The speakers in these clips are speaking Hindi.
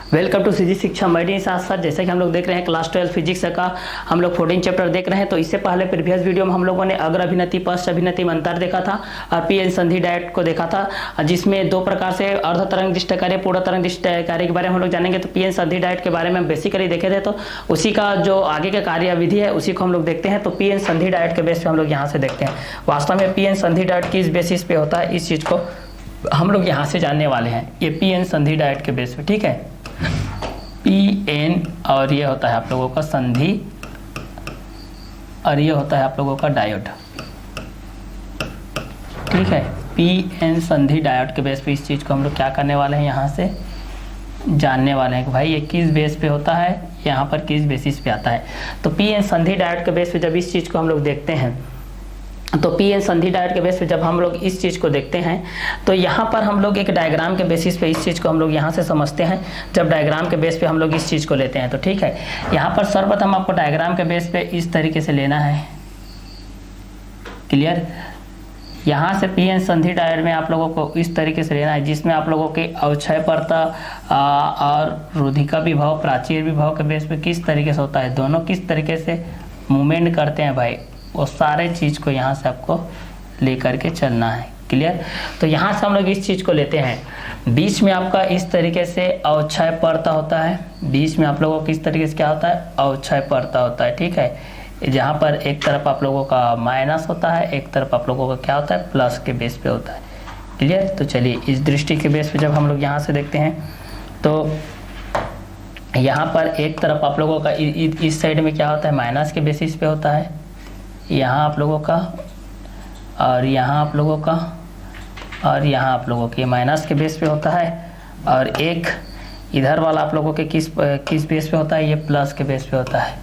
वेलकम टू सीजी शिक्षा मेरे साथ साथ जैसे कि हम लोग देख रहे हैं क्लास 12 फिजिक्स का हम लोग 14 चैप्टर देख रहे हैं। तो इससे पहले प्रीवियस वीडियो में हम लोगों ने अग्र अभिनति पश्च अभिनति में अंतर देखा था और पी एन संधि डायट को देखा था, जिसमें दो प्रकार से अर्ध तरंग दिष्ट कार्य पूर्ण तरंग दिष्ट कार्य के बारे में हम लोग जानेंगे। तो पी एन संधि डायट के बारे में हम बेसिकली देखे थे, तो उसी का जो आगे का कार्य विधि है उसी को हम लोग देखते हैं। तो पी एन संधि डायट के बेस पे हम लोग यहाँ से देखते हैं वास्तव में पी एन संधि डायट किस बेसिस पे होता है, इस चीज को हम लोग यहाँ से जानने वाले हैं। ये पी एन संधि डायट के बेस पे, ठीक है, पी एन और ये होता है आप लोगों का संधि और ये होता है आप लोगों का डायोड, ठीक है। पी एन संधि डायोड के बेस पे इस चीज़ को हम लोग क्या करने वाले हैं, यहाँ से जानने वाले हैं कि भाई ये किस बेस पे होता है, यहाँ पर किस बेसिस पे आता है। तो पी एन संधि डायोड के बेस पे जब इस चीज़ को हम लोग देखते हैं, तो पी एन संधि डायोड के बेस पे जब हम लोग इस चीज़ को देखते हैं, तो यहाँ पर हम लोग एक डायग्राम के बेसिस पे इस चीज़ को हम लोग यहाँ से समझते हैं। जब डायग्राम के बेस पे हम लोग इस चीज़ को लेते हैं, तो ठीक है, यहाँ पर सर्वप्रथम आपको डायग्राम के बेस पे इस तरीके से लेना है, क्लियर। यहाँ से पी एन संधि डायोड में आप लोगों को इस तरीके से लेना है, जिसमें आप लोगों के अवक्षय परता और रुधिका विभव प्राचीर विभव के बेस पे किस तरीके से होता है, दोनों किस तरीके से मूवमेंट करते हैं भाई, वो सारे चीज़ को यहाँ से आपको लेकर के चलना है, क्लियर। तो यहाँ से हम लोग इस चीज़ को लेते हैं, बीच में आपका इस तरीके से अवक्षय परता होता है, बीच में आप लोगों को किस तरीके से क्या होता है, अवक्षय परता होता है, ठीक है। जहाँ पर एक तरफ आप लोगों का माइनस होता है, एक तरफ आप लोगों का क्या होता है, प्लस के बेस पे होता है, क्लियर। तो चलिए इस दृष्टि के बेस पे जब हम लोग यहाँ से देखते हैं, तो यहाँ पर एक तरफ आप लोगों का इस साइड में क्या होता है, माइनस के बेसिस पे होता है, यहाँ आप लोगों का और यहाँ आप लोगों का और यहाँ आप लोगों के माइनस के बेस पे होता है, और एक इधर वाला आप लोगों के किस बेस पे होता है, ये प्लस के बेस पे होता है।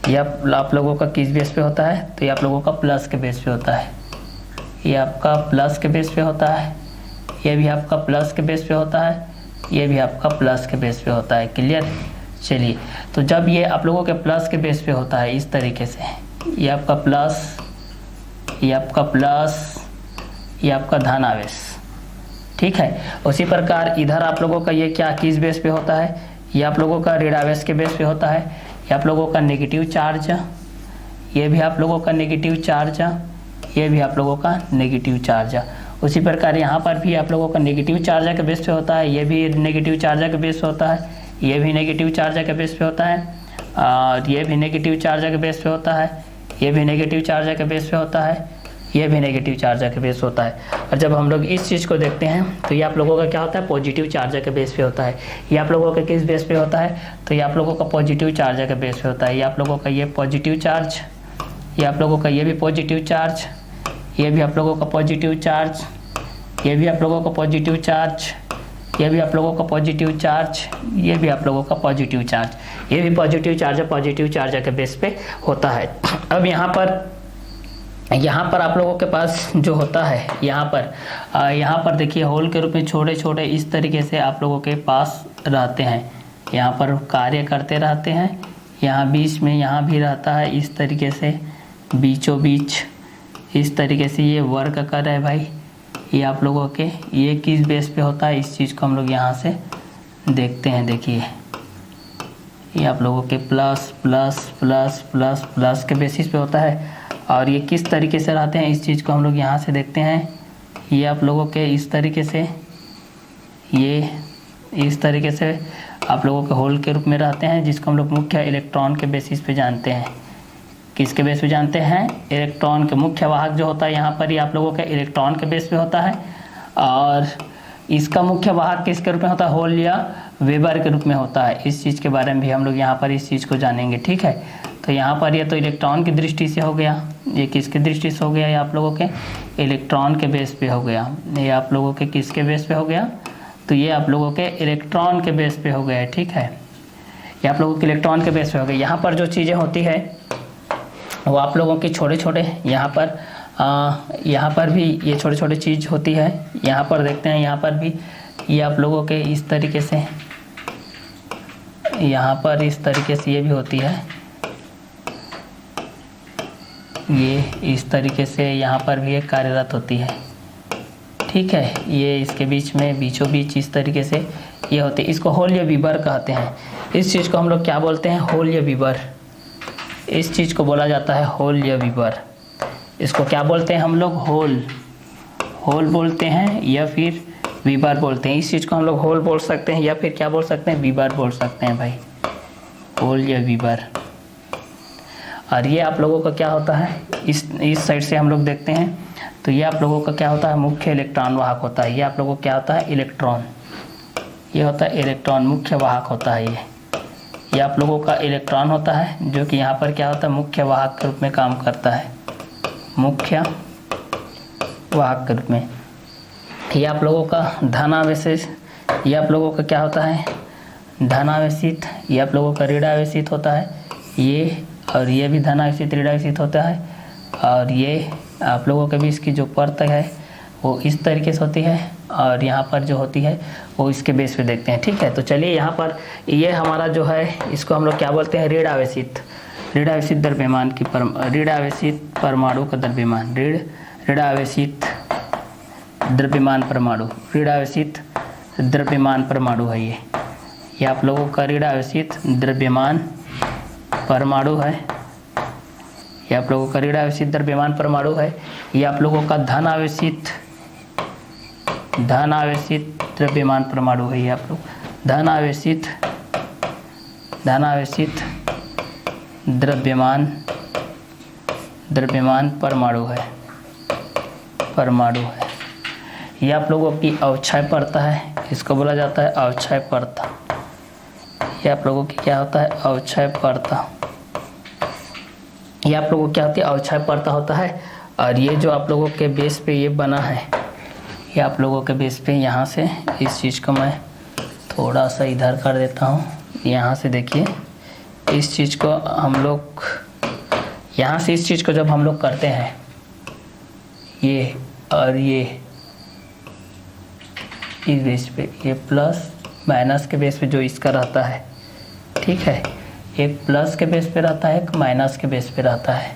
यह आप लोगों का किस बेस पे होता है, तो ये आप लोगों का प्लस के बेस पे होता है, ये आपका प्लस के बेस पे होता है, ये भी आपका प्लस के बेस पे होता है, ये भी आपका प्लस के बेस पे होता है, क्लियर। चलिए, तो जब ये आप लोगों के प्लस के बेस पे होता है इस तरीके से, ये आपका प्लस, ये आपका प्लस, ये आपका धन आवेश, ठीक है। उसी प्रकार इधर आप लोगों का ये क्या किस बेस पे होता है, ये आप लोगों का ऋण आवेश के बेस पे होता है, ये आप लोगों का नेगेटिव चार्ज, ये भी आप लोगों का नेगेटिव चार्ज, ये भी आप लोगों का नेगेटिव चार्ज। उसी प्रकार यहाँ पर भी आप लोगों का नेगेटिव चार्ज के बेस पे होता है, ये भी नेगेटिव चार्ज के बेस पे होता है, ये भी नेगेटिव चार्ज के बेस पे होता है, और ये भी नेगेटिव चार्ज के बेस पे होता है, ये भी नेगेटिव चार्ज के बेस पे होता है, ये भी नेगेटिव चार्ज के बेस होता है। और जब हम लोग इस चीज़ को देखते हैं, तो ये आप लोगों का क्या होता है, पॉजिटिव चार्ज के बेस पे होता है। ये आप लोगों का किस बेस पे होता है, तो ये आप लोगों का पॉजिटिव चार्ज के बेस पे होता है। ये आप लोगों का ये पॉजिटिव चार्ज, ये आप लोगों का ये भी पॉजिटिव चार्ज, ये भी आप लोगों का पॉजिटिव चार्ज, ये भी आप लोगों का पॉजिटिव चार्ज, ये भी आप लोगों का पॉजिटिव चार्ज, ये भी आप लोगों का पॉजिटिव चार्ज, ये भी पॉजिटिव चार्ज के बेस पे होता है। अब यहाँ पर आप लोगों के पास जो होता है, यहाँ पर देखिए होल के रूप में छोटे छोटे इस तरीके से आप लोगों के पास रहते हैं, यहाँ पर कार्य करते रहते हैं। यहाँ बीच में यहाँ भी रहता है इस तरीके से, बीचों बीच इस तरीके से ये वर्क कर रहा है भाई। ये आप लोगों के ये किस बेस पे होता है, इस चीज़ को हम लोग यहाँ से देखते हैं। देखिए ये आप लोगों के plus plus plus plus plus के बेसिस पे होता है, और ये किस तरीके से रहते हैं, इस चीज़ को हम लोग यहाँ से देखते हैं। ये आप लोगों के इस तरीके से, ये इस तरीके से आप लोगों के होल के रूप में रहते हैं, जिसको हम लोग मुख्य इलेक्ट्रॉन के बेसिस पे जानते हैं। किसके बेस पे जानते हैं, इलेक्ट्रॉन के मुख्य वाहक जो होता है यहाँ पर ये आप लोगों के इलेक्ट्रॉन के बेस पे होता है, और इसका मुख्य वाहक किसके रूप में होता है, होल या वेबर के रूप में होता है। इस चीज़ के बारे में भी हम लोग यहाँ पर इस चीज़ को जानेंगे, ठीक है। तो यहाँ पर ये तो इलेक्ट्रॉन की दृष्टि से हो गया, ये किसकी दृष्टि से हो गया, ये आप लोगों के इलेक्ट्रॉन के बेस पे हो गया। ये आप लोगों के किसके बेस पे हो गया, तो ये आप लोगों के इलेक्ट्रॉन के बेस पे हो गया, ठीक है। ये आप लोगों के इलेक्ट्रॉन के बेस पे हो गया। यहाँ पर जो चीज़ें होती है वो आप लोगों की छोटे छोटे यहाँ पर भी ये छोटे छोटे चीज़ होती है। यहाँ पर देखते हैं, यहाँ पर भी ये आप लोगों के इस तरीके से, यहाँ पर इस तरीके से ये भी होती है, ये इस तरीके से यहाँ पर भी एक कार्यरत होती है, ठीक है। ये इसके बीच में बीचों बीच इस तरीके से ये होती है, इसको होल या विबर कहते हैं। इस चीज़ को हम लोग क्या बोलते हैं? होल या विबर। इस चीज़ को बोला जाता है होल या विबर। इसको क्या बोलते हैं हम लोग? होल बोलते हैं या फिर विबर बोलते हैं। इस चीज़ को हम लोग होल बोल सकते हैं या फिर क्या बोल सकते हैं? विबर बोल सकते हैं भाई, होल या विबर। और ये आप लोगों का क्या होता है? इस साइड से हम लोग देखते हैं तो ये आप लोगों का क्या होता है? मुख्य इलेक्ट्रॉन वाहक होता है। ये आप लोगों को क्या होता है? इलेक्ट्रॉन। ये होता है इलेक्ट्रॉन, मुख्य वाहक होता है ये आप लोगों का इलेक्ट्रॉन होता है, जो कि यहाँ पर क्या होता है? मुख्य वाहक के रूप में काम करता है, मुख्य वाहक के रूप में। ये आप लोगों का धनावेशित, ये आप लोगों का क्या होता है? धनावेशित। ये आप लोगों का ऋणावेशित होता है ये, और ये भी धनावेशित ऋणावेशित होता है। और ये आप लोगों के बीच की जो परत है वो इस तरीके से होती है, और यहाँ पर जो होती है वो इसके बेस पे देखते हैं। ठीक है, तो चलिए यहाँ पर ये हमारा जो है इसको हम लोग क्या बोलते हैं? ऋणावेशित। ऋणावेशित द्रव्यमान की ऋणावेशित परमाणु का द्रव्यमान, ऋणावेशित द्रव्यमान परमाणु, ऋणावेशित द्रव्यमान परमाणु है ये आप लोगों का ऋणावेशित द्रव्यमान परमाणु है। ये आप लोगों का ऋणावेशित द्रव्यमान परमाणु है। ये आप लोगों का धनावेशित द्रव्यमान परमाणु है। ये आप लोग धनावेशित द्रव्यमान परमाणु है। ये आप लोगों की अवक्षय परत है, इसको बोला जाता है अवक्षय परत। ये आप लोगों की क्या होता है? अवक्षय परत। ये आप लोगों को क्या होती है? अवक्षय परत होता है। और ये जो आप लोगों के बेस पे ये बना है, ये आप लोगों के बेस पे यहाँ से इस चीज़ को मैं थोड़ा सा इधर कर देता हूँ। यहाँ से देखिए, इस चीज़ को हम लोग यहाँ से इस चीज़ को जब हम लोग करते हैं ये, और ये इस बेस पे, ये प्लस माइनस के बेस पे जो इसका रहता है, ठीक है, एक प्लस के बेस पे रहता है, एक माइनस के बेस पे रहता है।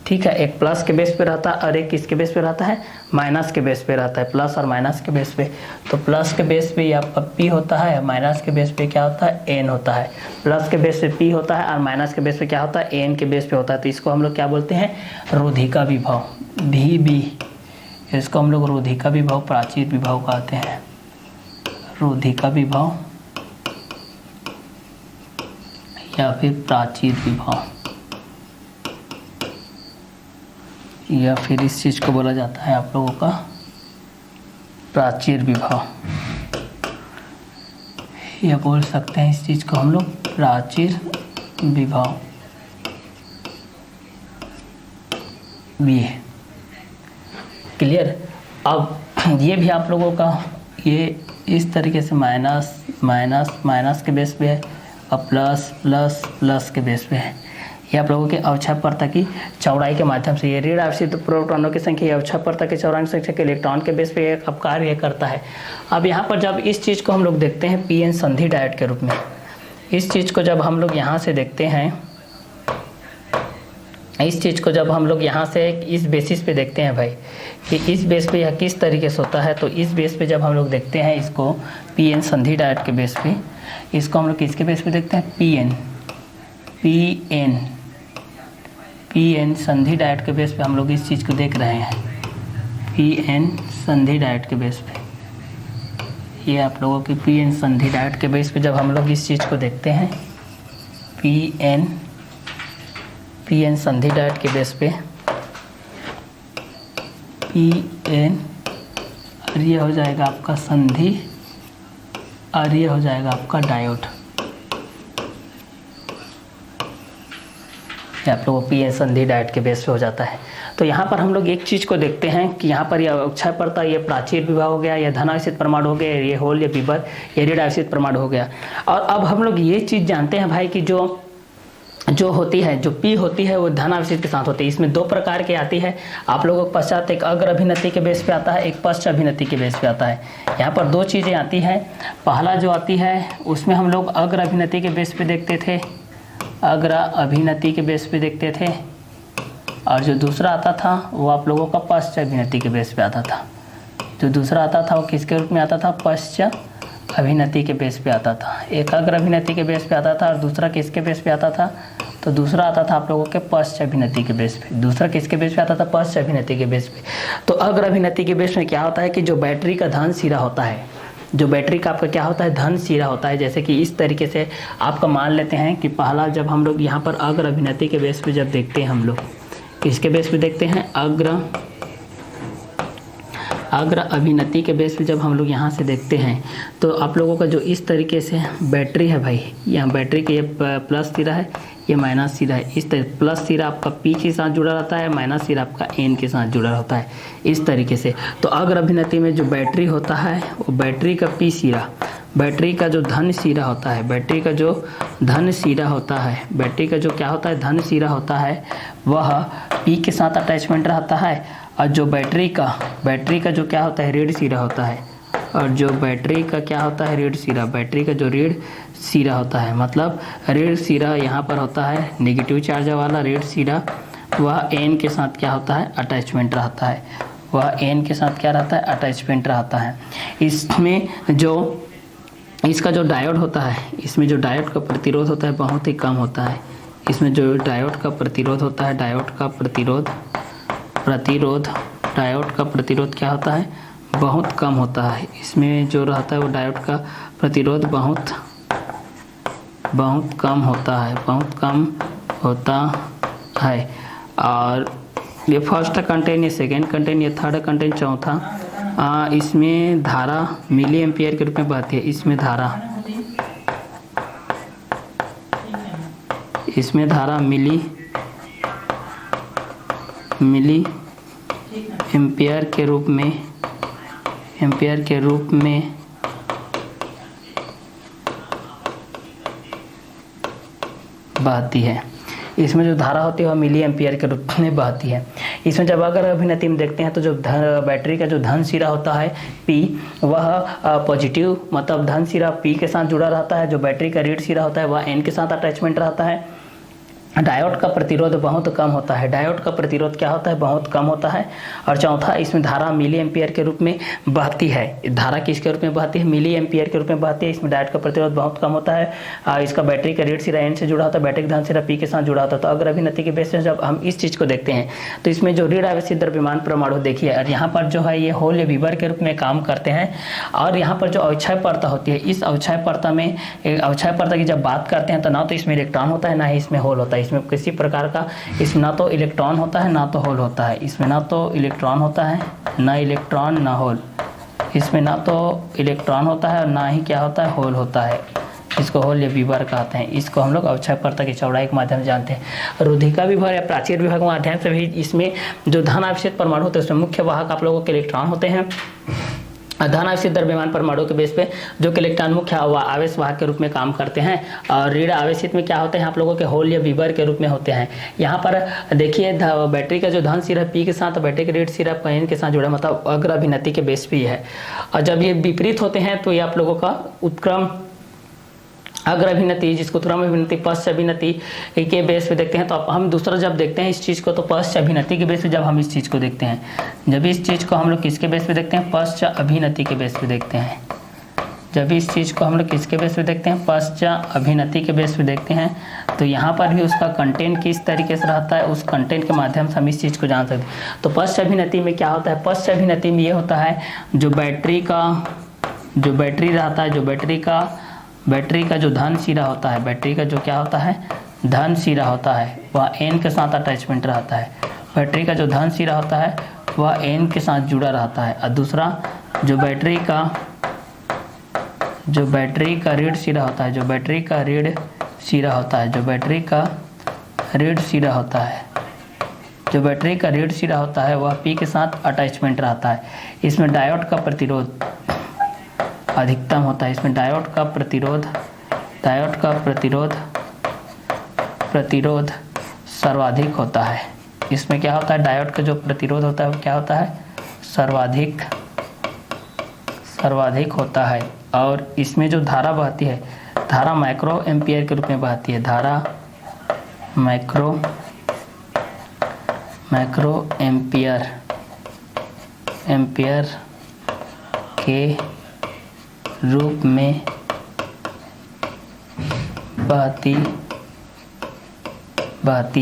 ठीक है, एक प्लस के बेस पे रहता है और एक किसके बेस पे रहता है? माइनस के बेस पे रहता है, प्लस और माइनस के बेस पे। तो प्लस के बेस पे आपका पी होता है, माइनस के बेस पे क्या होता है? एन होता है। प्लस के बेस पे पी होता है और माइनस के बेस पे क्या होता है? एन के बेस पे होता है। तो इसको हम लोग क्या बोलते हैं? रोधिका विभव, भी बी। इसको हम लोग रोधिका विभव, प्राचीर विभव कहते हैं। रोधिका विभव या फिर प्राचीर विभव, या फिर इस चीज़ को बोला जाता है आप लोगों का प्राचीर विभव, या बोल सकते हैं इस चीज़ को हम लोग प्राचीर विभव भी है। क्लियर? अब ये भी आप लोगों का ये इस तरीके से माइनस के बेस पे है और प्लस के बेस पे है। ये आप लोगों के अवक्षय परत की चौड़ाई के माध्यम से, ये ऋण आवेशित प्रोटॉनों की संख्या अवक्षय परत की चौड़ाई की संख्या के इलेक्ट्रॉन के बेस पे एक कार्य करता है। अब यहाँ पर जब इस चीज़ को हम लोग देखते हैं पीएन संधि डायोड के रूप में, इस चीज़ को जब हम लोग यहाँ से देखते हैं, इस चीज़ को जब हम लोग यहाँ से इस बेसिस पे देखते हैं भाई कि इस बेस पे यह किस तरीके से होता है, तो इस बेस पे जब हम लोग देखते हैं इसको पीएन संधि डायोड के बेस पे, इसको हम लोग किसके बेस पे देखते हैं? पीएन संधि डायोड के बेस पे हम लोग इस चीज़ को देख रहे हैं। पीएन संधि डायोड के बेस पे, ये आप लोगों की पीएन संधि डायोड के बेस पे जब हम लोग इस चीज़ को देखते हैं, पीएन संधि डायोड के बेस पे, पीएन, और ये हो जाएगा आपका संधि, और ये हो जाएगा आपका डायोड। आप लोगों पीएन संधि डायोड के बेस पे हो जाता है। तो यहाँ पर हम लोग एक चीज़ को देखते हैं कि यहाँ पर यह अवक्षय परत, ये प्राचीर विभव हो गया, यह धनावेशित परमाणु हो गया, ये होल या विभव, ये ऋण आवेशित परमाणु हो गया। और अब हम लोग ये चीज़ जानते हैं भाई कि जो होती है, जो पी होती है वो धन आवेशित के साथ होती है। इसमें दो प्रकार की आती है आप लोगों के पश्चात, एक अग्र अभिनति के बेस पे आता है, एक पश्च अभिनति के बेस पे आता है। यहाँ पर दो चीज़ें आती हैं। पहला जो आती है उसमें हम लोग अग्र अभिनति के बेस पे देखते थे, अग्र अभिनति के बेस पे देखते थे, और जो दूसरा आता था वो आप लोगों का पश्च अभिनति के बेस पे आता था। जो दूसरा आता था वो किसके रूप में आता था? पश्च अभिनति के बेस पे आता था, एकाग्र अभिनति के बेस पे आता था, और दूसरा किसके बेस पे आता था, तो दूसरा आता था आप लोगों के पश्च अभिनति के बेस पे। दूसरा किसके बेस पे आता था, पश्च अभिनति के बेस पे। तो अग्र अभिनति के बेस में क्या होता है कि जो बैटरी का धन सिरा होता है, जो बैटरी का आपका क्या होता है, धन सिरा होता है। जैसे कि इस तरीके से आपका मान लेते हैं कि पहला जब हम लोग यहाँ पर अग्र अभिनति के बेस पे जब देखते हैं, हम लोग किसके बेस पे देखते हैं, अग्र अभिनति के बेस पे जब हम लोग यहाँ से देखते हैं, तो आप लोगों का जो इस तरीके से बैटरी है भाई, यहाँ बैटरी के ये प्लस सिरा है, ये माइनस सिरा है। इस तरह प्लस सिरा आपका पी के साथ जुड़ा रहता है, माइनस सिरा आपका एन के साथ जुड़ा रहता है, इस तरीके से। तो अग्र अभिनति में जो बैटरी होता है वो बैटरी का पी सिरा, बैटरी का जो धन सिरा होता है, बैटरी का जो धन सिरा होता है, बैटरी का जो क्या होता है, धन सिरा होता है, वह पी के साथ अटैचमेंट रहता है। और जो बैटरी का जो क्या होता है, ऋण सिरा होता है, और जो बैटरी का क्या होता है, ऋण सिरा, बैटरी का जो ऋण सिरा होता है, मतलब ऋण सिरा यहाँ पर होता है नेगेटिव चार्ज वाला ऋण सिरा, वह एन के साथ क्या होता है, अटैचमेंट रहता है, वह एन के साथ क्या रहता है, अटैचमेंट रहता है। इसमें जो इसका जो डायोड होता है, इसमें जो डायोड का प्रतिरोध होता है बहुत ही कम होता है। इसमें जो डायोड का प्रतिरोध होता है, डायोड का प्रतिरोध क्या होता है, बहुत कम होता है। इसमें जो रहता है वो डायोड का प्रतिरोध बहुत कम होता है, बहुत कम होता है। और ये फर्स्ट कंटेंट, ये सेकेंड कंटेंट, ये थर्ड कंटेंट, चौथा इसमें धारा मिली एम्पियर के रूप में बहती है। इसमें धारा मिली एम्पियर के रूप में बहती है। इसमें जो धारा होती है वह मिली एम्पियर के रूप में बहती है। इसमें जब अगर अभिनति में देखते हैं तो जो बैटरी का जो धन सिरा होता है P, वह पॉजिटिव मतलब धन सिरा P के साथ जुड़ा रहता है। जो बैटरी का ऋण सिरा होता है वह N के साथ अटैचमेंट रहता है। डायोड का प्रतिरोध बहुत कम होता है, डायोड का प्रतिरोध क्या होता है, बहुत कम होता है। और चौथा, इसमें धारा मिली एम्पियर के रूप में बहती है। धारा किसके रूप में बहती है, मिली एम्पियर के रूप में बहती है। इसमें डायोड का प्रतिरोध बहुत कम होता है। इसका बैटरी का ऋण सिरा एन से जुड़ा होता है, बैटरी का धन सिरा पी के साथ जुड़ा होता है। तो अगर अभिनति के बेस पे जब हम इस चीज़ को देखते हैं तो इसमें जो ऋण आवेशित द्रव्यमान परमाणु देखिए, और यहाँ पर जो है ये होल या विवर के रूप में काम करते हैं। और यहाँ पर जो अवक्षय परत होती है, इस अवक्षय परत में अवक्षय परत की जब बात करते हैं तो ना तो इसमें इलेक्ट्रॉन होता है ना ही इसमें होल होता है। इसमें किसी प्रकार का इसमें ना तो इलेक्ट्रॉन होता है ना तो होल होता है। इसमें ना तो इलेक्ट्रॉन होता है, ना इलेक्ट्रॉन ना होल। इसमें ना तो इलेक्ट्रॉन होता है और ना ही क्या होता है, होल होता है। इसको होल या विवर कहते हैं। इसको हम लोग अवक्षय परत की चौड़ाई के माध्यम से जानते हैं। रुधिका विभव या प्राचीर विभव के माध्यम से भी इसमें जो धन आवेशित परमाणु होते हैं उसमें मुख्य वाहक आप लोगों के इलेक्ट्रॉन होते हैं। धन आवेशित द्रव्यमान परमाणु के बेस पे जो कि इलेक्ट्रॉन मुख्य आवेश वाहक के रूप में काम करते हैं। और ऋण आवेशित में क्या होते हैं आप लोगों के होल या विवर के रूप में होते हैं। यहाँ पर देखिए बैटरी का जो धन सिरा पी के साथ, बैटरी के ऋण सिरा एन के साथ जुड़ा, मतलब अग्र अभिनति के बेस पे ही है। और जब ये विपरीत होते हैं तो ये आप लोगों का उत्क्रम अग्र अभिनति, जिसको उत्क्रम अभिनति, पश्च अभिनति के बेस पे देखते हैं। तो हम दूसरा जब देखते हैं इस चीज़ को तो पश्च अभिनति के बेस पे जब हम इस चीज़ को देखते हैं, जब इस चीज़ को हम लोग किसके बेस पे देखते हैं, पश्च अभिनति के बेस पे देखते हैं। जब इस चीज़ को हम लोग किसके बेस पे देखते हैं, पश्च अभिनति के बेस पे देखते हैं, तो यहाँ पर भी उसका कंटेंट किस तरीके से रहता है, उस कंटेंट के माध्यम से हम इस चीज़ को जान सकते हैं। तो पश्च अभिनति में क्या होता है, पश्च अभिनति में ये होता है जो बैटरी रहता है, जो बैटरी का जो धन सिरा होता है, बैटरी का जो क्या होता है, धन सिरा होता है, वह एन के साथ अटैचमेंट रहता है। बैटरी का जो धन सिरा होता है वह एन के साथ जुड़ा रहता है। और दूसरा जो बैटरी का ऋण सिरा होता है, जो बैटरी का ऋण सिरा होता है, जो बैटरी का ऋण सिरा होता है, जो बैटरी का ऋण सिरा होता है वह पी के साथ अटैचमेंट रहता है। इसमें डायोड का प्रतिरोध अधिकतम होता है। इसमें डायोड का प्रतिरोध सर्वाधिक होता है। इसमें क्या होता है, डायोड का जो प्रतिरोध होता है वो क्या होता है, सर्वाधिक होता है। और इसमें जो धारा बहती है, धारा माइक्रो एम्पियर के रूप में बहती है। धारा माइक्रो एम्पियर के रूप में बहती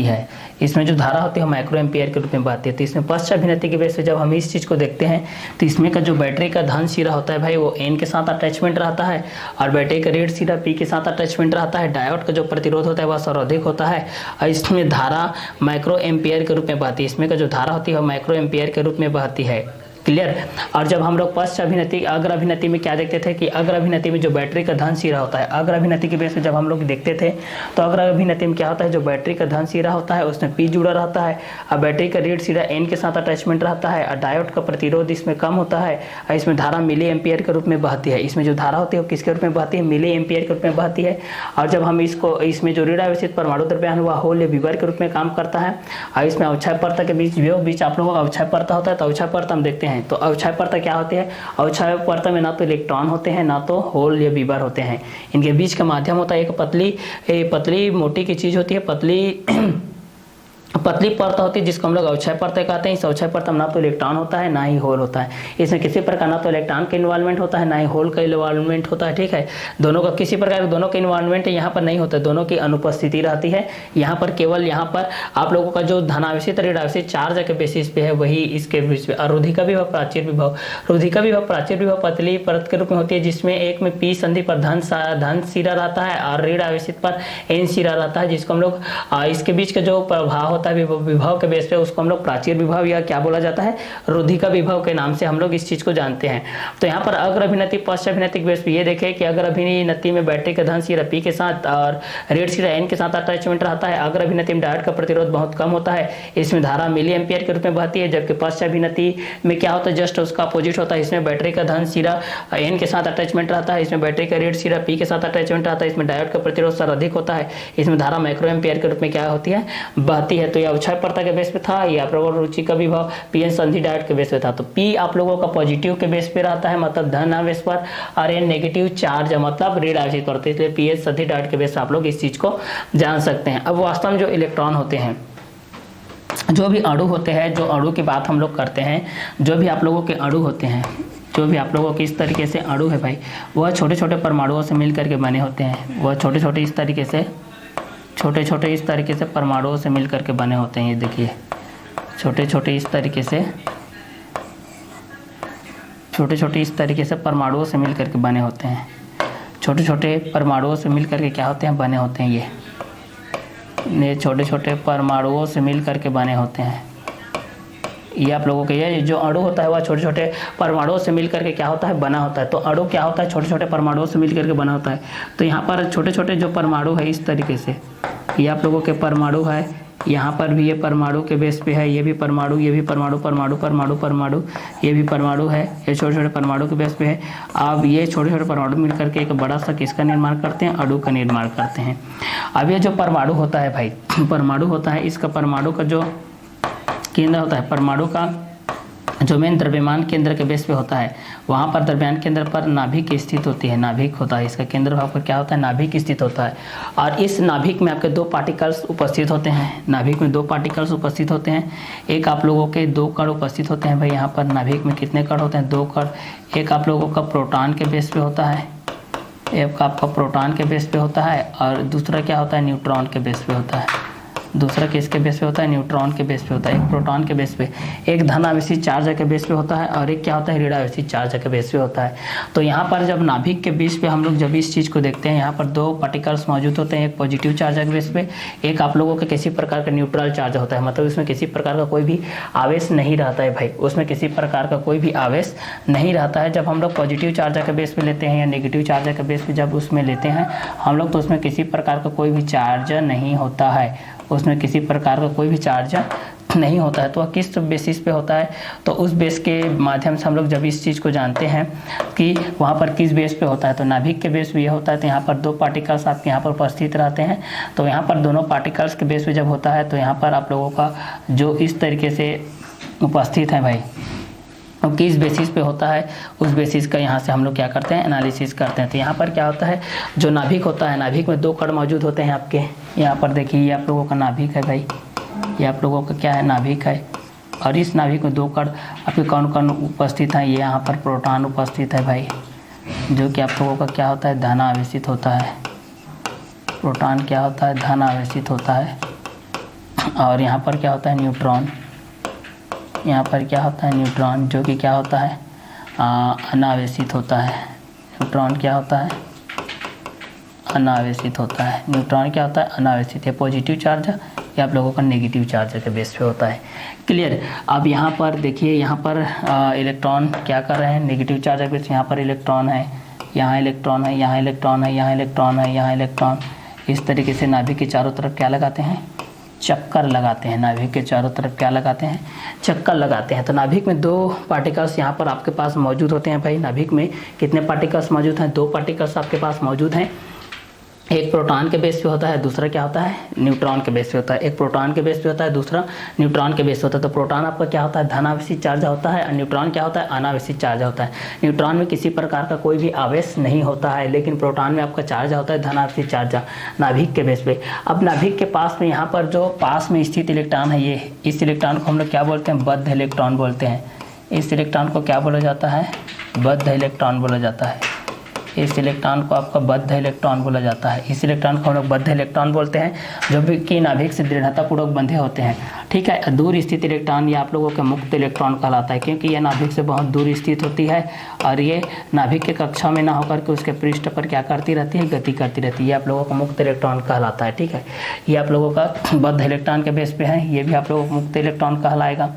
है। इसमें जो धारा होती है माइक्रो एम्पियर के रूप में बहती है। तो इसमें पश्चाभिनति के बेस पे जब हम इस चीज़ को देखते हैं तो इसमें का जो बैटरी का धन सिरा होता है भाई वो N के साथ अटैचमेंट रहता है और बैटरी का ऋण सिरा P के साथ अटैचमेंट रहता है। डायोड का जो प्रतिरोध होता है वह सर्वाधिक होता है और इसमें धारा माइक्रो एम्पियर के रूप में बहती है। इसमें का जो धारा होती है वह माइक्रो एम्पियर के रूप में बहती है। क्लियर। और जब हम लोग पश्च अभिनति अग्र अभिनति में क्या देखते थे कि अग्र अभिनति में जो बैटरी का धन सिरा होता है, अग्र अभिनति के बेस पे जब हम लोग देखते थे तो अग्र अभिनति में क्या होता है, जो बैटरी का धन सिरा होता है उसमें P जुड़ा रहता है और बैटरी का ऋण सिरा N के साथ अटैचमेंट रहता है और डायोड का प्रतिरोध इसमें कम होता है और इसमें धारा मिली एम्पियर के रूप में बहती है। इसमें जो धारा होती है वो किसके रूप में बहती है, मिली एम्पियर के रूप में बहती है। और जब हम इसमें जो ऋण आवेशित परमाणु द्रव्यमान हुआ होल या विवर के रूप में काम करता है और इसमें अवक्षय परत के बीच आप लोगों का अवक्षय परत होता है। तो अवक्षय परत हम देखते हैं तो अवक्षय परत क्या होती है, अवक्षय परत में ना तो इलेक्ट्रॉन होते हैं ना तो होल या विवर होते हैं। इनके बीच का माध्यम होता है एक पतली मोटी की चीज होती है, पतली परत होती है जिसको हम लोग अवक्षय परत कहते हैं। इस अवक्षय परत में ना तो इलेक्ट्रॉन होता है ना ही होल होता है। इसमें किसी प्रकार ना तो इलेक्ट्रॉन का इन्वॉल्वमेंट होता है ना ही होल का इन्वॉल्वमेंट होता है। ठीक है, दोनों का किसी प्रकार दोनों का इन्वॉल्वमेंट यहाँ पर नहीं होता, दोनों की अनुपस्थिति रहती है। यहाँ पर केवल यहाँ पर आप लोगों का जो धनावेशित ऋण आवेशित चार्ज के बेसिस पे है वही इसके बीच में। और रुधिका विभव प्राचीर विभव, रुधिका विभव प्राचीर विभव पतली परत के रूप में होती है जिसमें एक में P संधि पर धन सिरा रहता है और ऋण आवेशित पर N सिरा रहता है, जिसको हम लोग इसके बीच का जो प्रभाव होता है विभव के बेस पे उसको हम लोग प्राचीर विभव या क्या बोला जाता है, रुधिका विभव के नाम से हम लोग इस चीज को जानते हैं। तो यहाँ पर अग्र अभिनति पश्च अभिनति के बेस पे ये देखें कि अग्र अभिनति में बैटरी का धन सिरा P के साथ और ऋण सिरा N के साथ अटैचमेंट रहता है। अग्र अभिनति में डायोड का प्रतिरोध बहुत कम होता है, इसमें धारा मिली एम्पियर के रूप में बहती है। जबकि पश्च अभिनति में क्या होता है, जस्ट उसका अपोजिट होता है। इसमें बैटरी का धन सिरा N के साथ अटैचमेंट रहता है, इसमें बैटरी का ऋण सिरा P के साथ अटैचमेंट रहता है। इसमें डायोड का प्रतिरोध सर्वाधिक होता है, इसमें धारा माइक्रो एम्पियर के रूप में क्या होती है, बहती है। तो यह अवक्षय परत के बेस पे था, या प्रबल रुचि का विभव पीएन संधि डायोड के बेस पे था। तो P आप लोगों का पॉजिटिव के बेस पे रहता है मतलब धन आवेश पर, और N नेगेटिव चार्ज मतलब ऋण आवेशित करते हैं, इसलिए पीएन संधि डायोड के बेस पे आप लोग इस चीज को जान सकते हैं। अब वास्तव में जो इलेक्ट्रॉन होते हैं, जो भी अणु होते हैं, जो अणु की बात हम लोग करते हैं, जो भी आप लोगों के अणु होते हैं, जो भी आप लोगों के इस तरीके से अणु है भाई, वह छोटे छोटे परमाणुओं से मिल करके बने होते हैं। वह छोटे छोटे इस तरीके से परमाणुओं से मिल करके बने होते हैं। ये देखिए छोटे छोटे इस तरीके से परमाणुओं से मिल करके बने होते हैं। छोटे छोटे परमाणुओं से मिल करके क्या होते हैं, बने होते हैं। ये छोटे छोटे परमाणुओं से मिल करके बने होते हैं। ये आप लोगों के ये जो अणु होता है वह छोटे छोटे परमाणुओं से मिल करके क्या होता है, बना होता है। तो अणु क्या होता है, छोटे छोटे परमाणुओं से मिल करके बना होता है। तो यहाँ पर छोटे छोटे जो परमाणु है इस तरीके से, ये आप लोगों के परमाणु है, यहाँ पर भी ये परमाणु के बेस पे है, ये भी परमाणु, ये भी परमाणु, ये भी परमाणु है, ये छोटे छोटे परमाणु के बेस पे है। अब ये छोटे छोटे परमाणु मिल करके एक बड़ा सा किसका निर्माण करते हैं, अणु का निर्माण करते हैं। अब ये जो परमाणु होता है भाई, परमाणु होता है, इसका परमाणु का जो केंद्र होता है, परमाणु का जो मेन द्रव्यमान केंद्र के बेस पे होता है, वहाँ पर द्रव्यमान केंद्र पर नाभिक स्थित होती है, नाभिक होता है। इसका केंद्र भाग पर क्या होता है, नाभिक स्थित होता है। और इस नाभिक में आपके दो पार्टिकल्स उपस्थित होते हैं। नाभिक में दो पार्टिकल्स उपस्थित होते हैं। एक आप लोगों के दो कण उपस्थित होते हैं भाई। यहाँ पर नाभिक में कितने कण होते हैं, दो कण। एक आप लोगों का प्रोटॉन के बेस पे होता है, एक आपका प्रोटॉन के बेस पे होता है, और दूसरा क्या होता है, न्यूट्रॉन के बेस पे होता है। दूसरा किसके बेस पे होता है, न्यूट्रॉन के बेस पे होता है। एक प्रोटॉन के बेस पे, एक धनावेशित चार्ज के बेस पे होता है, और एक क्या होता है, ऋणावेशित चार्ज के बेस पे होता है। तो यहाँ पर जब नाभिक के बीच पे हम लोग जब इस चीज़ को देखते हैं, यहाँ पर दो पार्टिकल्स मौजूद होते हैं, एक पॉजिटिव चार्ज के बेस पे, एक आप लोगों के किसी प्रकार का न्यूट्रल चार्ज होता है, मतलब इसमें किसी प्रकार का कोई भी आवेश नहीं रहता है भाई, उसमें किसी प्रकार का कोई भी आवेश नहीं रहता है। जब हम लोग पॉजिटिव चार्ज के बेस पे लेते हैं या नेगेटिव चार्ज के बेस पे जब उसमें लेते हैं हम लोग, तो उसमें किसी प्रकार का कोई भी चार्ज नहीं होता है, उसमें किसी प्रकार का कोई भी चार्ज नहीं होता है। तो वह किस बेसिस पे होता है, तो उस बेस के माध्यम से हम लोग जब इस चीज़ को जानते हैं कि वहाँ पर किस बेस पे होता है, तो नाभिक के बेस पे ये होता है। तो यहाँ पर दो पार्टिकल्स आपके यहाँ पर उपस्थित रहते हैं। तो यहाँ पर दोनों पार्टिकल्स के बेस पे जब होता है, तो यहाँ पर आप लोगों का जो इस तरीके से उपस्थित है भाई, तो किस बेसिस पे होता है, उस बेसिस का यहाँ से हम लोग क्या करते हैं, एनालिसिस करते हैं। तो यहाँ पर क्या होता है, जो नाभिक होता है, नाभिक में दो कण मौजूद होते हैं आपके। यहाँ पर देखिए, ये आप लोगों का नाभिक है भाई, ये आप लोगों का क्या है, नाभिक है। और इस नाभिक में दो कण आपके कौन कौन उपस्थित हैं, ये यहाँ पर प्रोटॉन उपस्थित है भाई, जो कि आप लोगों का क्या होता है, धन आवेशित होता है। प्रोटॉन क्या होता है, धन आवेशित होता है। और यहाँ पर क्या होता है, न्यूट्रॉन। यहाँ पर क्या होता है, न्यूट्रॉन, जो कि क्या होता है, अनावेशित होता है। न्यूट्रॉन क्या होता है, अनावेशित होता है। न्यूट्रॉन क्या होता है, अनावेशित। है पॉजिटिव चार्ज है, ये आप लोगों का नेगेटिव चार्ज के बेस पे होता है। क्लियर। अब यहाँ पर देखिए, यहाँ पर इलेक्ट्रॉन क्या कर रहे हैं, नेगेटिव चार्ज के बेस। यहाँ पर इलेक्ट्रॉन है, यहाँ इलेक्ट्रॉन है, यहाँ इलेक्ट्रॉन है, यहाँ इलेक्ट्रॉन है, यहाँ इलेक्ट्रॉन। इस तरीके से नाभिक के चारों तरफ क्या लगाते हैं, चक्कर लगाते हैं। नाभिक के चारों तरफ क्या लगाते हैं, चक्कर लगाते हैं। तो नाभिक में 2 पार्टिकल्स यहाँ पर आपके पास मौजूद होते हैं। भाई नाभिक में कितने पार्टिकल्स मौजूद हैं, 2 पार्टिकल्स आपके पास मौजूद हैं। एक प्रोटॉन के बेस पे होता है, दूसरा क्या होता है, न्यूट्रॉन के बेस पे होता है। एक प्रोटॉन के बेस पे होता है, दूसरा न्यूट्रॉन के बेस पे होता है। तो प्रोटॉन आपका क्या होता है, धनावेशित चार्ज होता है, और न्यूट्रॉन क्या होता है, अनावेशित चार्ज होता है। न्यूट्रॉन में किसी प्रकार का कोई भी आवेश नहीं होता है, लेकिन प्रोटॉन में आपका चार्ज होता है धनावेशित चार्ज नाभिक के बेस पे। अब नाभिक के पास में यहाँ पर जो पास में स्थित इलेक्ट्रॉन है, ये इस इलेक्ट्रॉन को हम लोग क्या बोलते हैं, बद्ध इलेक्ट्रॉन बोलते हैं। इस इलेक्ट्रॉन को क्या बोला जाता है, बद्ध इलेक्ट्रॉन बोला जाता है। इस इलेक्ट्रॉन को आपका बद्ध इलेक्ट्रॉन बोला जाता है। इस इलेक्ट्रॉन को हम लोग बद्ध इलेक्ट्रॉन बोलते हैं, जो भी कि नाभिक से दृढ़तापूर्वक बंधे होते हैं। ठीक है। दूर स्थित इलेक्ट्रॉन ये आप लोगों के मुक्त इलेक्ट्रॉन कहलाता है, क्योंकि यह नाभिक से बहुत दूर स्थित होती है और ये नाभिक के कक्षा में ना होकर के उसके पृष्ठ पर क्या करती रहती है, गति करती रहती है। ये आप लोगों का मुक्त इलेक्ट्रॉन कहलाता है। ठीक है। ये आप लोगों का बद्ध इलेक्ट्रॉन के बेस पे है, ये भी आप लोगों को मुक्त इलेक्ट्रॉन कहलाएगा।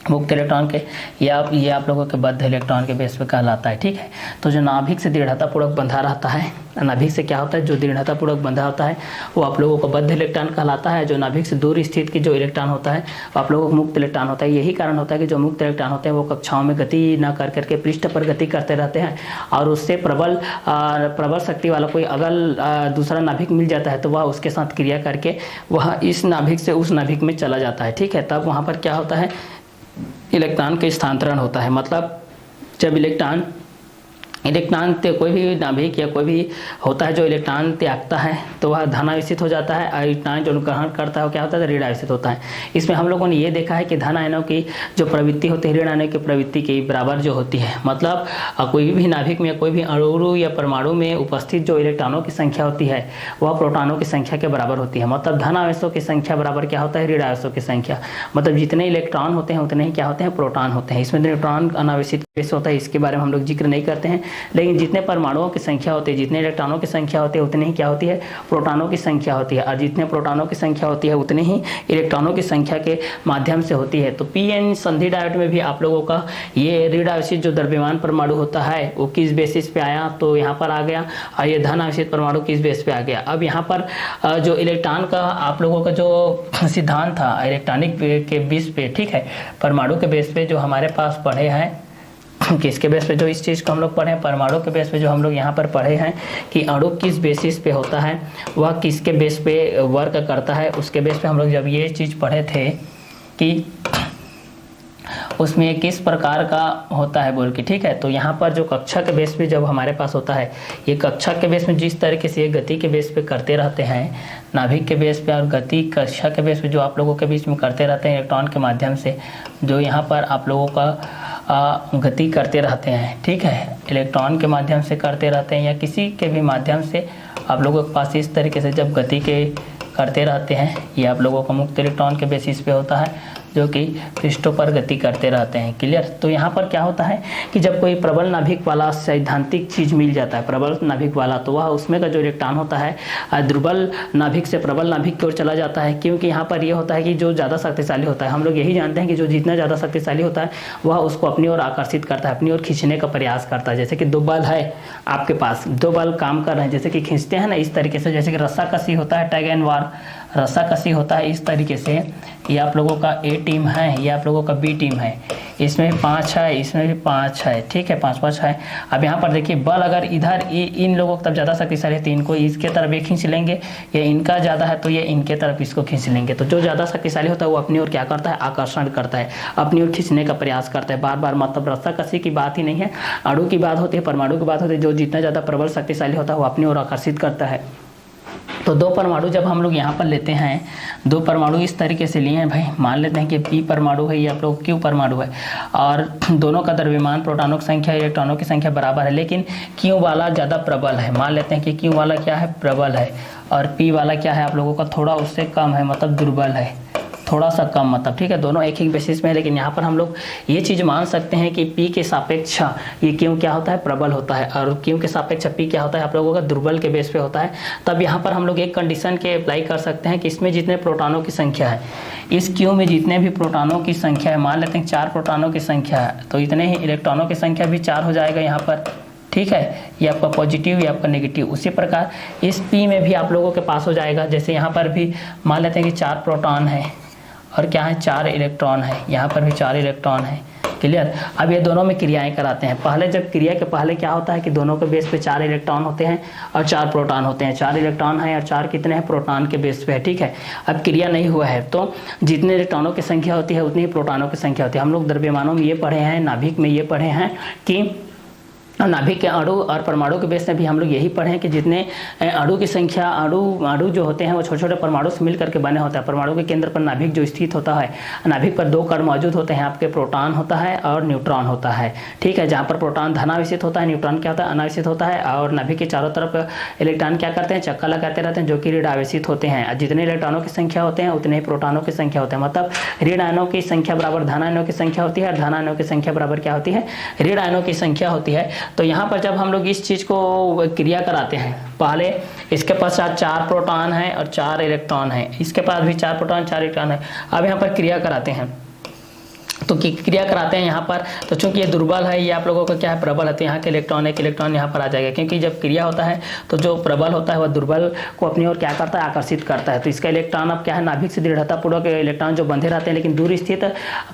मुक्त इलेक्ट्रॉन के ये आप लोगों के बद्ध इलेक्ट्रॉन के बेस पे कहलाता है। ठीक है। तो जो नाभिक से दृढ़तापूर्वक बंधा रहता है, नाभिक से क्या होता है, जो दृढ़तापूर्वक बंधा होता है वो आप लोगों को बद्ध इलेक्ट्रॉन कहलाता है। जो नाभिक से दूर स्थित की जो इलेक्ट्रॉन होता है वो आप लोगों को मुक्त इलेक्ट्रॉन होता है। यही कारण होता है कि जो मुक्त इलेक्ट्रॉन होते हैं वो कक्षाओं में गति न कर करके पृष्ठ पर गति करते रहते हैं, और उससे प्रबल शक्ति वाला कोई अगल दूसरा नाभिक मिल जाता है तो वह उसके साथ क्रिया करके वह इस नाभिक से उस नाभिक में चला जाता है। ठीक है। तब वहाँ पर क्या होता है, इलेक्ट्रॉन का स्थानांतरण होता है। मतलब जब इलेक्ट्रॉन कोई भी नाभिक या कोई भी होता है जो इलेक्ट्रॉन त्यागता है तो वह धनावेशित हो जाता है, और इलेक्ट्रॉन जो ग्रहण करता है वो क्या होता है, ऋण आवेशित होता है। इसमें हम लोगों ने ये देखा है कि धन आयनों की जो प्रवृत्ति होती है ऋण आयनों की प्रवृत्ति के बराबर जो होती है। मतलब कोई भी नाभिक में कोई भी अणु या परमाणु में उपस्थित जो इलेक्ट्रॉनों की संख्या होती है वह प्रोटॉनों की संख्या के बराबर होती है। मतलब धन आवेशों की संख्या बराबर क्या होता है, ऋण आवेशों की संख्या। मतलब जितने इलेक्ट्रॉन होते हैं उतने ही क्या होते हैं, प्रोटॉन होते हैं। इसमें न्यूट्रॉन अनावेशित होता है, इसके बारे में हम लोग जिक्र नहीं करते हैं। लेकिन जितने परमाणुओं की संख्या होती है, जितने इलेक्ट्रॉनों की संख्या होती है, उतनी ही क्या होती है, प्रोटॉनों की संख्या होती है। और जितने प्रोटॉनों की संख्या होती है उतनी ही इलेक्ट्रॉनों की संख्या के माध्यम से होती है। तो पीएन संधि डायोड में भी आप लोगों का ये ऋण आवेशित जो द्रव्यमान परमाणु होता है वो किस बेसिस पे आया, तो यहाँ पर आ गया। और ये धन आवेशित परमाणु किस बेस पे आ गया। अब यहाँ पर जो इलेक्ट्रॉन का आप लोगों का जो सिद्धांत था इलेक्ट्रॉनिक के बेस पे, ठीक है, परमाणु के बेस पे जो हमारे पास पढ़े हैं, किसके बेस पे, जो इस चीज़ को हम लोग पढ़े हैं परमाणु के बेस पे, जो हम लोग यहाँ पर पढ़े हैं कि अणु किस बेसिस पे होता है, वह किसके बेस पे वर्क करता है, उसके बेस पे हम लोग जब ये चीज़ पढ़े थे कि उसमें किस प्रकार का होता है बोल के। ठीक है। तो यहाँ पर जो कक्षा के बेस पे जब हमारे पास होता है, ये कक्षा के बेस में जिस तरीके से ये गति के बेस पे करते रहते हैं नाभिक के बेस पे, और गति कक्षा के बेस पे जो आप लोगों के बीच में करते रहते हैं इलेक्ट्रॉन के माध्यम से, जो यहाँ पर आप लोगों का गति करते रहते हैं। ठीक है। इलेक्ट्रॉन के माध्यम से करते रहते हैं या किसी के भी माध्यम से आप लोगों के पास इस तरीके से जब गति के करते रहते हैं, ये आप लोगों का मुक्त इलेक्ट्रॉन के बेसिस पे होता है जो कि पृष्ठों पर गति करते रहते हैं। क्लियर। तो यहाँ पर क्या होता है कि जब कोई प्रबल नाभिक वाला सैद्धांतिक चीज़ मिल जाता है, प्रबल नाभिक वाला, तो वह उसमें का जो इलेक्ट्रॉन होता है दुर्बल नाभिक से प्रबल नाभिक की ओर चला जाता है। क्योंकि यहाँ पर ये होता है कि जो ज़्यादा शक्तिशाली होता है, हम लोग यही जानते हैं कि जो जितना ज़्यादा शक्तिशाली होता है वह उसको अपनी ओर आकर्षित करता है, अपनी ओर खींचने का प्रयास करता है। जैसे कि 2 बल है आपके पास, 2 बल काम कर रहे हैं, जैसे कि खींचते हैं ना इस तरीके से, जैसे कि रस्साकसी होता है, टैग एंड वार रस्साकसी होता है इस तरीके से। ये आप लोगों का ए टीम है, ये आप लोगों का बी टीम है, इसमें 5 है, इसमें भी 5 है। ठीक है, 5-5 है। अब यहाँ पर देखिए बल अगर इधर इन लोगों की तरफ ज़्यादा शक्तिशाली है तो इनको इसके तरफ ये खींच लेंगे, ये इनका ज़्यादा है तो ये इनके तरफ इसको खींच लेंगे। तो जो ज़्यादा शक्तिशाली होता है वो अपनी ओर क्या करता है, आकर्षण करता है, अपनी ओर खींचने का प्रयास करता है बार बार। मतलब रस्साकसी की बात ही नहीं है, अणु की बात होती है, परमाणु की बात होती है। जो जितना ज़्यादा प्रबल शक्तिशाली होता है वो अपनी ओर आकर्षित करता है। तो दो परमाणु जब हम लोग यहाँ पर लेते हैं, दो परमाणु इस तरीके से लिए हैं भाई, मान लेते हैं कि P परमाणु है, ये आप लोग Q परमाणु है, और दोनों का द्रव्यमान, प्रोटॉनों की संख्या, इलेक्ट्रॉनों की संख्या बराबर है, लेकिन Q वाला ज़्यादा प्रबल है। मान लेते हैं कि Q वाला क्या है, प्रबल है, और P वाला क्या है आप लोगों का थोड़ा उससे कम है, मतलब दुर्बल है, थोड़ा सा कम, मतलब ठीक है, दोनों एक ही बेसिस में है। लेकिन यहाँ पर हम लोग ये चीज़ मान सकते हैं कि P के सापेक्ष ये Q क्या होता है, प्रबल होता है, और Q के सापेक्ष P क्या होता है आप लोगों का दुर्बल के बेस पे होता है। तब यहाँ पर हम लोग एक कंडीशन के अप्लाई कर सकते हैं कि इसमें जितने प्रोटॉनों की संख्या है, इस Q में जितने भी प्रोटॉनों की संख्या है, मान लेते हैं 4 प्रोटॉनों की संख्या है, तो इतने ही इलेक्ट्रॉनों की संख्या भी 4 हो जाएगा यहाँ पर, ठीक है, ये आपका पॉजिटिव, ये आपका नेगेटिव। उसी प्रकार इस P में भी आप लोगों के पास हो जाएगा, जैसे यहाँ पर भी मान लेते हैं कि 4 प्रोटॉन है और क्या है, 4 इलेक्ट्रॉन है, यहाँ पर भी 4 इलेक्ट्रॉन है, क्लियर। अब ये दोनों में क्रियाएं कराते हैं। पहले जब क्रिया के पहले क्या होता है कि दोनों के बेस पे 4 इलेक्ट्रॉन होते हैं और 4 प्रोटॉन होते हैं, 4 इलेक्ट्रॉन है और 4 कितने हैं, प्रोटॉन के बेस पे है, ठीक है। अब क्रिया नहीं हुआ है तो जितने इलेक्ट्रॉनों की संख्या होती है उतनी ही प्रोटॉनों की संख्या होती है। हम लोग द्रव्यमानों में ये पढ़े हैं, नाभिक में ये पढ़े हैं कि नाभिक के अणु और परमाणु के बेस में भी हम लोग यही पढ़े हैं कि जितने अणु की संख्या, अणु जो होते हैं वो छोटे छोटे परमाणु से मिल करके बने होते हैं। परमाणु के केंद्र पर नाभिक जो स्थित होता है, नाभिक पर 2 कण मौजूद होते हैं, आपके प्रोटॉन होता है और न्यूट्रॉन होता है, ठीक है। जहाँ पर प्रोटॉन धनावेशित होता है, न्यूट्रॉन क्या होता है, अनावेशित होता है, और नाभिक के चारों तरफ इलेक्ट्रॉन क्या करते हैं, चक्का लगाते रहते हैं, जो कि ऋण आवेशित होते हैं। जितने इलेक्ट्रॉनों की संख्या होते हैं उतने ही प्रोटॉनों की संख्या होते हैं, मतलब ऋण आयनों की संख्या बराबर धन आयनों की संख्या होती है और धन आयनों की संख्या बराबर क्या होती है, ऋण आयनों की संख्या होती है। तो यहाँ पर जब हम लोग इस चीज को क्रिया कराते हैं, पहले इसके पास 4 प्रोटॉन है और 4 इलेक्ट्रॉन है, इसके पास भी 4 प्रोटॉन 4 इलेक्ट्रॉन है। अब यहाँ पर क्रिया कराते हैं, तो क्रिया कराते हैं यहाँ पर, तो चूंकि ये दुर्बल है, ये आप लोगों का क्या है, प्रबल है, तो यहाँ के इलेक्ट्रॉन एक इलेक्ट्रॉन यहाँ पर आ जाएगा, क्योंकि जब क्रिया होता है तो जो प्रबल होता है वह दुर्बल को अपनी ओर क्या करता है, आकर्षित करता है। तो इसका इलेक्ट्रॉन अब क्या है, नाभिक से दृढ़तापूर्वक इलेक्ट्रॉन जो बंधे रहते हैं, लेकिन दूर स्थित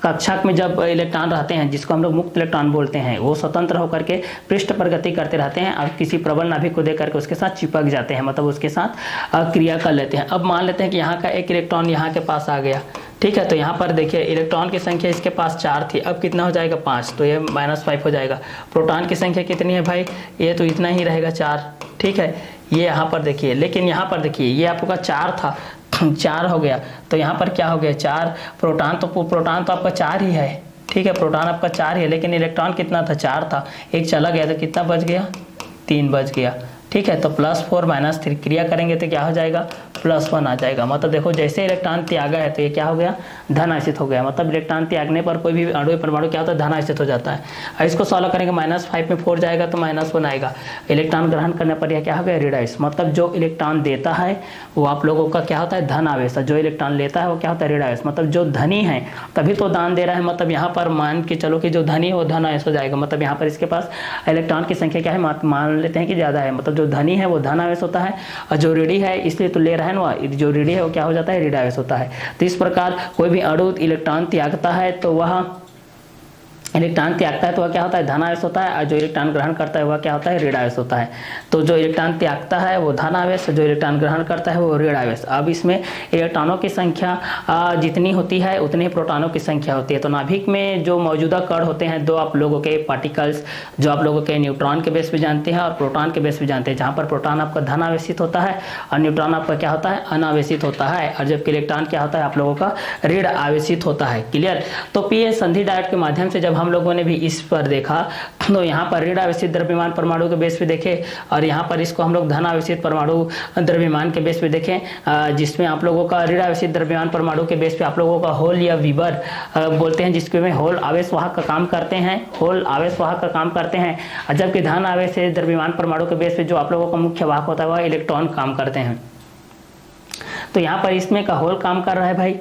कक्षक में जब इलेक्ट्रॉन रहते हैं, जिसको हम लोग मुक्त इलेक्ट्रॉन बोलते हैं, वो स्वतंत्र होकर के पृष्ठ पर गति करते रहते हैं और किसी प्रबल नाभिक को देख करके उसके साथ चिपक जाते हैं, मतलब उसके साथ क्रिया कर लेते हैं। अब मान लेते हैं कि यहाँ का एक इलेक्ट्रॉन यहाँ के पास आ गया, ठीक है। तो यहाँ पर देखिए इलेक्ट्रॉन की संख्या इसके पास 4 थी, अब कितना हो जाएगा, 5, तो ये -5 हो जाएगा। प्रोटॉन की संख्या कितनी है भाई, ये तो इतना ही रहेगा, 4, ठीक है। ये यहाँ पर देखिए, लेकिन यहाँ पर देखिए ये आपका 4 था, 4 हो गया, तो यहाँ पर क्या हो गया, 4 प्रोटॉन तो आपका 4 ही है, ठीक है, प्रोटॉन आपका 4 ही है, लेकिन इलेक्ट्रॉन कितना था, 4 था, एक चला गया तो कितना बच गया, 3 बच गया, ठीक है। तो +4 -3 क्रिया करेंगे तो क्या हो जाएगा, +1 आ जाएगा। मतलब देखो जैसे इलेक्ट्रॉन त्यागा है तो ये क्या हो गया, धन आवेशित हो गया। मतलब इलेक्ट्रॉन त्यागने पर कोई भी अणु परमाणु क्या होता है, धन आवेशित हो जाता है। और इसको सॉल्व करेंगे, -5 में 4 जाएगा तो -1 आएगा। इलेक्ट्रॉन ग्रहण करने पर यह क्या हो गया, ऋण आवेश। मतलब जो इलेक्ट्रॉन देता है वो आप लोगों का क्या होता है, धन आवेश, जो इलेक्ट्रॉन लेता है वो क्या होता है, ऋण आवेश। मतलब जो धनी है तभी तो दान दे रहा है, मतलब यहाँ पर मान के चलो कि जो धनी है वो धन आवेश हो जाएगा। मतलब यहाँ पर इसके पास इलेक्ट्रॉन की संख्या क्या है, मान लेते हैं कि ज़्यादा है, मतलब जो धनी है वो धन आवेश होता है, और जो ऋणी है इसलिए तो ले रहा है ना, जो ऋणी है वो क्या हो जाता है, ऋण आवेश होता है। तो इस प्रकार कोई भी अणु इलेक्ट्रॉन त्यागता है तो वह क्या होता है, धन आवेश होता है, और जो इलेक्ट्रॉन ग्रहण करता है वह क्या होता है, ऋण आवेश होता है। तो जो इलेक्ट्रॉन त्यागता है वो धन आवेश, जो इलेक्ट्रॉन ग्रहण करता है वो ऋण आवेश। अब इसमें इलेक्ट्रॉनों की संख्या जितनी होती है उतनी ही प्रोटॉनों की संख्या होती है। तो नाभिक में जो मौजूदा कण होते हैं, 2 आप लोगों के पार्टिकल्स, जो आप लोगों के न्यूट्रॉन के बेस पे जानते हैं और प्रोटॉन के बेस पे जानते हैं, जहाँ पर प्रोटॉन आपका धन आवेशित होता है और न्यूट्रॉन आपका क्या होता है, अनावेशित होता है, और जबकि इलेक्ट्रॉन क्या होता है आप लोगों का ऋण आवेशित होता है, क्लियर। तो पीएन संधि डायोड के माध्यम से जब हम लोगों ने भी इस पर देखा तो यहाँ पर ऋण आवेशित द्रव्यमान परमाणु के बेस पे देखे, और यहाँ पर इसको हम लोग धन आवेशित परमाणु द्रव्यमान के बेस पे देखें, जिसमें आप लोगों का ऋण आवेशित द्रव्यमान परमाणु के बेस पे आप लोगों का होल या वीबर बोलते हैं, जिसके में होल आवेश वाहक का काम करते हैं, होल आवेश वाहक का काम करते हैं, और जबकि धन आवेशित द्रव्यमान परमाणु के बेस पे जो आप लोगों का मुख्य वाहक होता है वह इलेक्ट्रॉन काम करते हैं। तो यहाँ पर इसमें का होल काम कर रहा है भाई,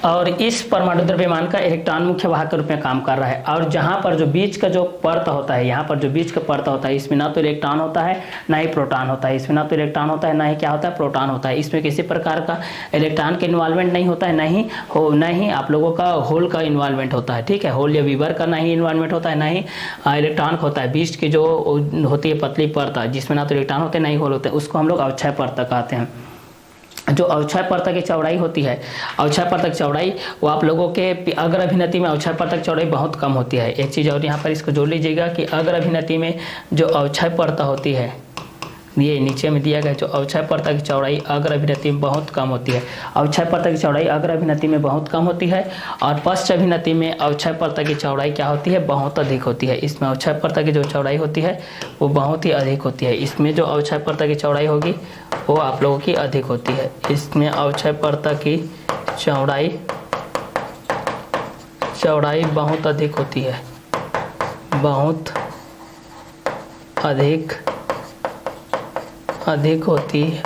और इस परमाणु द्रव्यमान का इलेक्ट्रॉन मुख्य वाहक के रूप में काम कर रहा है। और जहाँ पर जो बीच का जो परत होता है, यहाँ पर जो बीच का परत होता है, इसमें ना तो इलेक्ट्रॉन होता है ना ही प्रोटॉन होता है, इसमें ना तो इलेक्ट्रॉन होता है ना ही क्या होता है, प्रोटॉन होता है। इसमें किसी प्रकार का इलेक्ट्रॉन का इन्वॉल्वमेंट नहीं होता है, ना ही आप लोगों का होल का इन्वॉल्वमेंट होता है, ठीक है। होल या वीबर का ना ही इन्वॉल्वमेंट होता है, ना ही इलेक्ट्रॉन होता है। बीच की जो होती है पतली परत, जिसमें ना तो इलेक्ट्रॉन होते हैं ना ही होल होते हैं, उसको हम लोग अवक्षय परत कहते हैं। जो अवक्षय परत की चौड़ाई होती है, अवक्षय परत की चौड़ाई, वो आप लोगों के अग्र अभिनति में अवक्षय परत की चौड़ाई बहुत कम होती है। एक चीज़ और यहाँ पर इसको जोड़ लीजिएगा कि अग्र अभिनति में जो अवक्षय परत होती है, ये नीचे में दिया गया, जो अवक्षय परत की चौड़ाई अग्र अभिनति में बहुत कम होती है। अवक्षय परत की चौड़ाई अग्र अभिनति में बहुत कम होती है और पश्च अभिनति में अवक्षय परत की चौड़ाई क्या होती है, बहुत अधिक होती है। इसमें अवक्षय परत की जो चौड़ाई होती है वो बहुत ही अधिक होती है। इसमें जो अवक्षय परत की चौड़ाई होगी वो आप लोगों की अधिक होती है। इसमें अवक्षय परत की चौड़ाई बहुत अधिक होती है, बहुत अधिक होती है,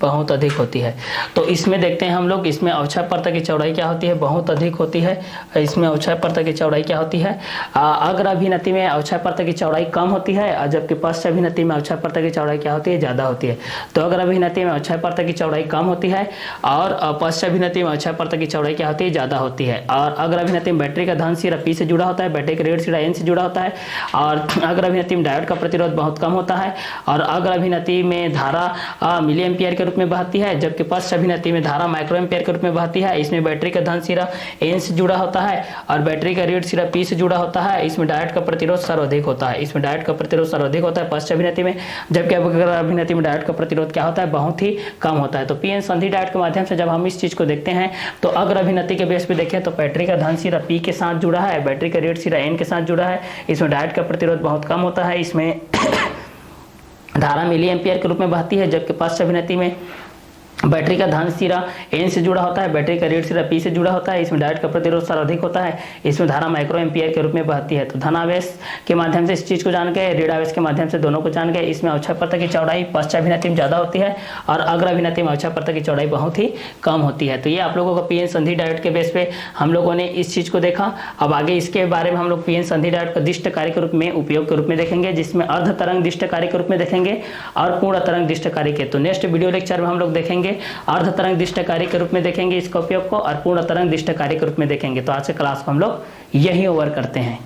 बहुत अधिक होती है। तो इसमें देखते हैं हम लोग, इसमें अवक्षय परत की चौड़ाई क्या होती है, बहुत अधिक होती है। इसमें अवक्षय परत की चौड़ाई क्या होती है, अग्र अभिनति में अवक्षय परत की चौड़ाई कम होती है और जबकि पश्च अभिनति में अवक्षय परत की चौड़ाई क्या होती है, ज़्यादा होती है। तो अग्र अभिनति में अवक्षय परत की चौड़ाई कम होती है और पश्च अभिनति में अवक्षय परत की चौड़ाई क्या होती है, ज़्यादा होती है। और अग्र अभिनति में बैटरी का धन सिरा P से जुड़ा होता है, बैटरी का ऋण सिरा N से जुड़ा होता है और अग्र अभिनति में डायोड का प्रतिरोध बहुत कम होता है और अग्र अभिनति में धारा मिली एम्पियर के रूप में बहती है, जबकि पश्च अभिनति में धारा माइक्रो एम्पियर के रूप में बहती है। इसमें बैटरी का धन सिरा N से जुड़ा होता है और बैटरी का ऋण सिरा P से जुड़ा होता है। इसमें डायोड का प्रतिरोध सर्वाधिक होता है, इसमें डायोड का प्रतिरोध सर्वाधिक होता है पश्च अभिनति में, जबकि अग्र अभिनति में डायोड का प्रतिरोध क्या होता है, बहुत ही कम होता है। तो पी एन संधि डायोड के माध्यम से जब हम इस चीज को देखते हैं तो अग्र अभिनति के बेस पे देखें तो बैटरी का धन सिरा P के साथ जुड़ा है, बैटरी का ऋण सिरा N के साथ जुड़ा है। इसमें डायोड का प्रतिरोध बहुत कम होता है, इसमें धारा मिली एम्पियर के रूप में बहती है, जबकि पश्च अभिनति में बैटरी का धन सिरा N से जुड़ा होता है, बैटरी का ऋण सिरा P से जुड़ा होता है। इसमें डायोड का प्रतिरोध सर्वाधिक होता है, इसमें धारा माइक्रो एम्पियर के रूप में बहती है। तो धन आवेश के माध्यम से इस चीज को जान के, ऋण आवेश के माध्यम से दोनों को जान के, इसमें अवक्षय परत की चौड़ाई पश्च अभिनति में ज्यादा होती है और अग्र अभिनति में अवक्षय परत की चौड़ाई बहुत ही कम होती है। तो ये आप लोगों को पी एन संधि डायोड के बेस पे हम लोगों ने इस चीज को देखा। अब आगे इसके बारे में हम लोग पी एन संधि डायोड का दिष्ट कार्य के रूप में, उपयोग के रूप में देखेंगे, जिसमें अर्ध तरंग दिष्ट कार्य के रूप में देखेंगे और पूर्ण तरंग दिष्ट कार्य के। तो नेक्स्ट वीडियो लेक्चर में हम लोग देखेंगे अर्ध तरंग दिष्ट कार्य के रूप में देखेंगे इसका उपयोग को और पूर्ण तरंग दिष्ट कार्य के रूप में देखेंगे। तो आज के क्लास को हम लोग यही ओवर करते हैं।